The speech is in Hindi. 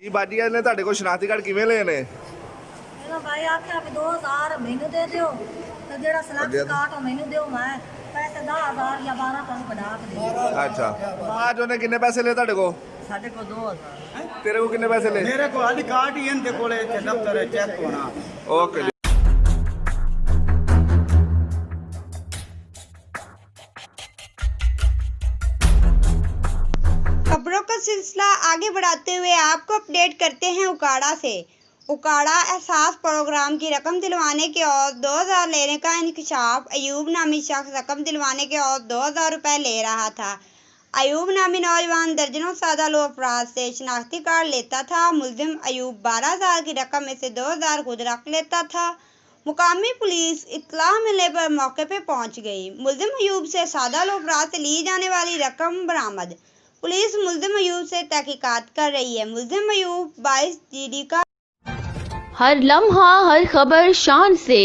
ਕੀ ਬਾਜੀਆਂ ਨੇ ਤੁਹਾਡੇ ਕੋਲ ਸ਼ਨਾਖਤੀ ਕਾਰਡ ਕਿਵੇਂ ਲਏ ਨੇ? ਇਹਦਾ ਭਾਈ ਆਖਿਆ ਵੀ 2000 ਮੈਨੂੰ ਦੇ ਦਿਓ ਤੇ ਜਿਹੜਾ ਸਲੈਕਟ ਕਾਟ ਮੈਨੂੰ ਦਿਓ, ਮੈਂ ਪੈਸੇ 10000 ਜਾਂ 12 ਤੁਹਾਨੂੰ ਕਢਾ ਕੇ ਦੇ। ਅੱਛਾ, आज ਉਹਨੇ ਕਿੰਨੇ ਪੈਸੇ ਲਏ ਤੁਹਾਡੇ ਕੋਲ? ਸਾਡੇ ਕੋਲ 2000। ਤੇਰੇ ਕੋਲ ਕਿੰਨੇ ਪੈਸੇ ਲਏ? मेरे को आधी कार्ड ही इनके कोले थे दफ्तर चेक होना। ओके। खबरों का सिलसिला आगे बढ़ाते हुए आपको अपडेट करते हैं उकाड़ा से। उकाड़ा एहसास प्रोग्राम की रकम दिलवाने के और 2000 लेने का इंकशाफ। अयूब नामी शख्स रकम दिलवाने के और 2000 रुपए ले रहा था। अयूब नामी नौजवान दर्जनों सादा लो अफराद से शनाख्ती कार्ड लेता था। मुलजिम अयूब 12000 की रकम में से 2000 खुद रख लेता था। मुकामी पुलिस इत्तला मिलने पर मौके पर पहुंच गई। मुलजिम अयूब से सादा लो अफराद से ली जाने वाली रकम बरामद। पुलिस मुलजिम अयूब से तहकीकात कर रही है। मुलजिम अयूब 22 GD का हर लम्हा हर खबर शान से